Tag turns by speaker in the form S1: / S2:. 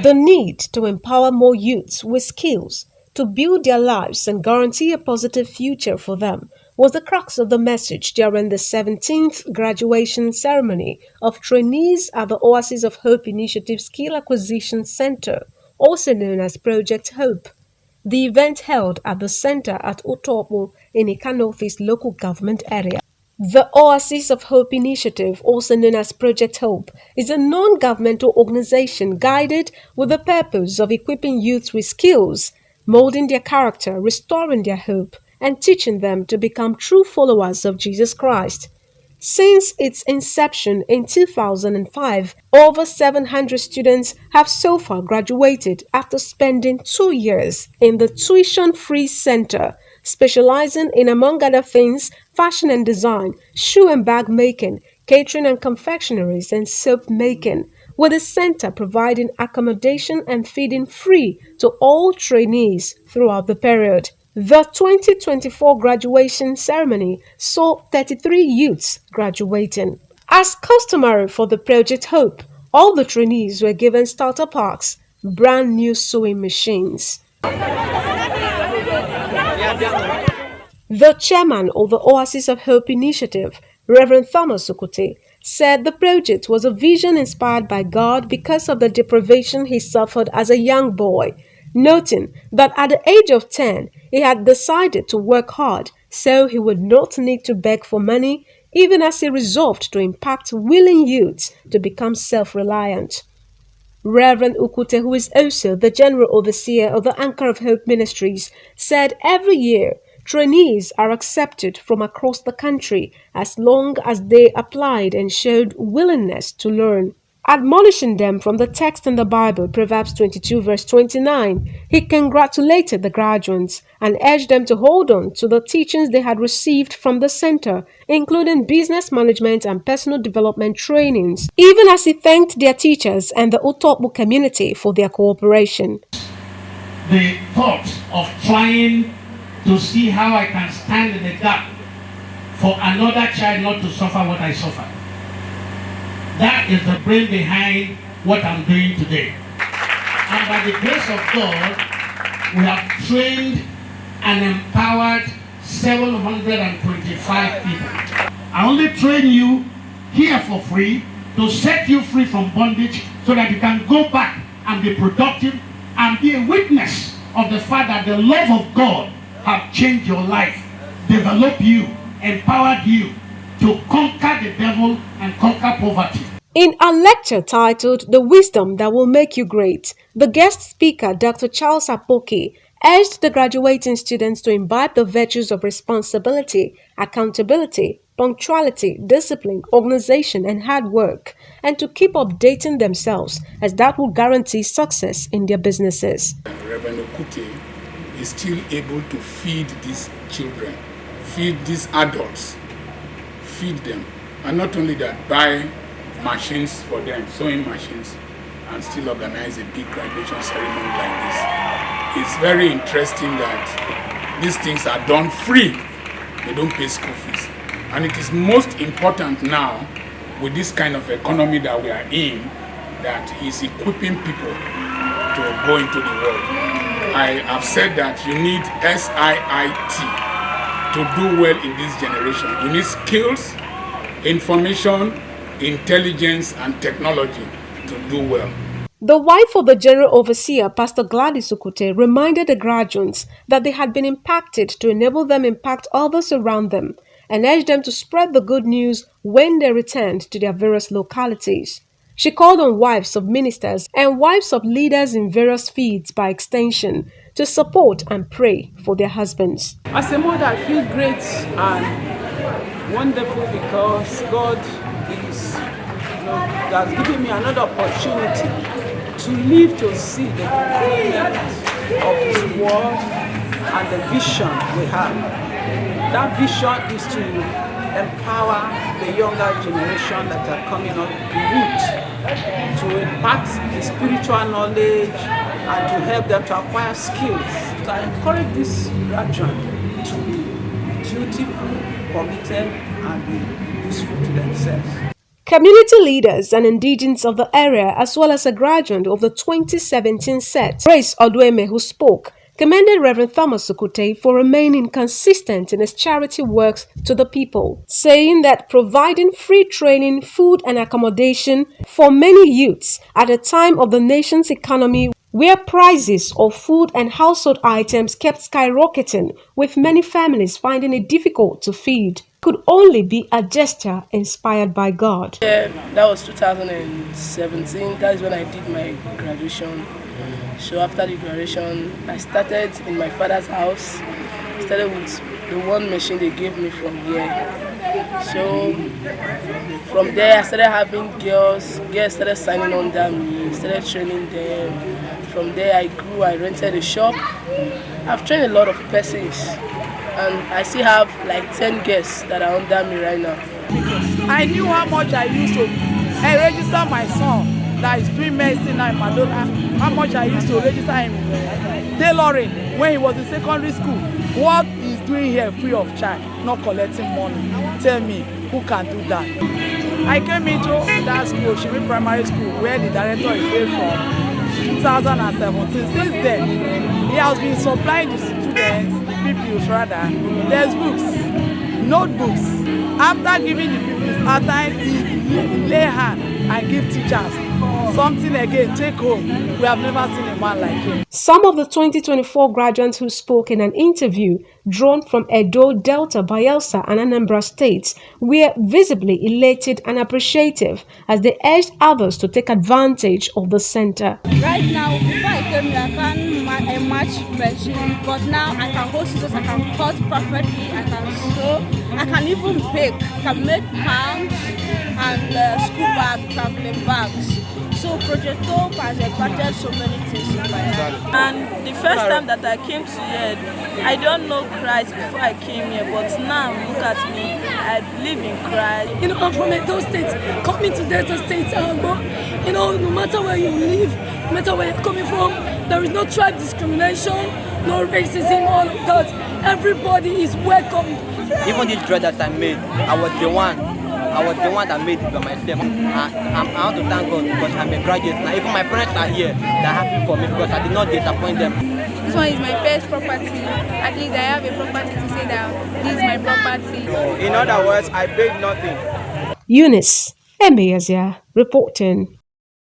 S1: The need to empower more youths with skills to build their lives and guarantee a positive future for them was the crux of the message during the 17th graduation ceremony of trainees at the Oasis of Hope Initiative Skill Acquisition Center, also known as Project Hope. The event held at the center at Utopo in Ika Northeast local government area. The Oasis of Hope Initiative, also known as Project Hope, is a non-governmental organization guided with the purpose of equipping youths with skills, molding their character, restoring their hope, and teaching them to become true followers of Jesus Christ. Since its inception in 2005, over 700 students have so far graduated after spending 2 years in the tuition-free center, specializing in, among other things, fashion and design, shoe and bag making, catering and confectionaries, and soap making, with the center providing accommodation and feeding free to all trainees throughout the period. The 2024 graduation ceremony saw 33 youths graduating. As customary for the Project Hope, all the trainees were given starter packs, brand new sewing machines. The chairman of the Oasis of Hope Initiative, Reverend Thomas Okote, said the project was a vision inspired by God because of the deprivation he suffered as a young boy, noting that at the age of 10, he had decided to work hard so he would not need to beg for money, even as he resolved to impact willing youths to become self-reliant. Reverend Ukute, who is also the General Overseer of the Anchor of Hope Ministries, said every year trainees are accepted from across the country as long as they applied and showed willingness to learn. Admonishing them from the text in the Bible, Proverbs 22 verse 29, he congratulated the graduates and urged them to hold on to the teachings they had received from the center, including business management and personal development trainings, even as he thanked their teachers and the Utopo community for their cooperation.
S2: The thought of trying to see how I can stand in the gap for another child not to suffer what I suffered. That is the brain behind what I'm doing today. And by the grace of God, we have trained and empowered 725 people. I only train you here for free to set you free from bondage so that you can go back and be productive and be a witness of the fact that the love of God have changed your life, developed you, empowered you to conquer the devil and conquer poverty.
S1: In a lecture titled The Wisdom That Will Make You Great, the guest speaker, Dr. Charles Apoki, urged the graduating students to imbibe the virtues of responsibility, accountability, punctuality, discipline, organization, and hard work, and to keep updating themselves, as that will guarantee success in their businesses.
S3: Reverend Okute is still able to feed these children, feed these adults, feed them, and not only that, buy machines for them, sewing machines, and still organize a big graduation ceremony like this. It's very interesting that these things are done free. They don't pay school fees. And it is most important now, with this kind of economy that we are in, that is equipping people to go into the world. I have said that you need SIIT to do well in this generation. You need skills, information, intelligence, and technology to do well.
S1: The wife of the General Overseer, Pastor Gladys Ukute, reminded the graduates that they had been impacted to enable them impact others around them and urged them to spread the good news when they returned to their various localities. She called on wives of ministers and wives of leaders in various fields by extension to support and pray for their husbands.
S4: As a mother, I feel great and wonderful because God has given me another opportunity to live to see the fulfillment of His word and the vision we have. That vision is to empower the younger generation that are coming up youth, to impart the spiritual knowledge and to help them to acquire skills. So I encourage this graduate to be dutiful, committed, and be useful to themselves.
S1: Community leaders and indigents of the area, as well as a graduate of the 2017 set, Grace Odweme, who spoke, commended Reverend Thomas Sukute for remaining consistent in his charity works to the people, saying that providing free training, food and accommodation for many youths at a time of the nation's economy where prices of food and household items kept skyrocketing, with many families finding it difficult to feed, could only be a gesture inspired by God.
S5: Yeah, that was 2017. That is when I did my graduation. So after the graduation, I started in my father's house. Started with the one machine they gave me from here. So from there, I started having girls. Girls started signing under me. Started training them. From there, I grew. I rented a shop. I've trained a lot of persons, and I still have like 10 girls that are under me right now.
S4: I knew how much I used to register my son that is doing medicine now in Madonna, how much I used to register him in tailoring when he was in secondary school. What he's doing here free of charge, not collecting money. Tell me, who can do that? I came into that school, Shimi Primary School, where the director is there from 2017. Since then, he has been supplying the students, the pupils rather, textbooks, notebooks. After giving the pupils, after he lay hand and give teachers something again, take home. We have never seen a man like him.
S1: Some of the 2024 graduates who spoke in an interview drawn from Edo, Delta, Bayelsa and Anambra states were visibly elated and appreciative as they urged others to take advantage of the center.
S6: Right now, before I came here, I can't match machine, but now I can hold scissors, I can cut perfectly, I can sew, I can even bake, I can make pans and school bags, traveling bags. So Project Hope has imparted so many things in my life.
S7: And the first time that I came to here, I don't know Christ before I came here, but now look at me, I believe in Christ.
S8: You know, I'm from Edo State, coming to Delta State, but you know, no matter where you live, no matter where you're coming from, there is no tribe discrimination, no racism, all of that. Everybody is welcome.
S9: Even this dress that I made, I was the one that made it by myself. I want to thank God because I'm a graduate now. Even my parents are here. They're happy for me because I did not disappoint them.
S10: This one is my first property. At least I have a property to say that this is my property.
S9: In other words, I paid nothing.
S1: Eunice Emeyazia reporting.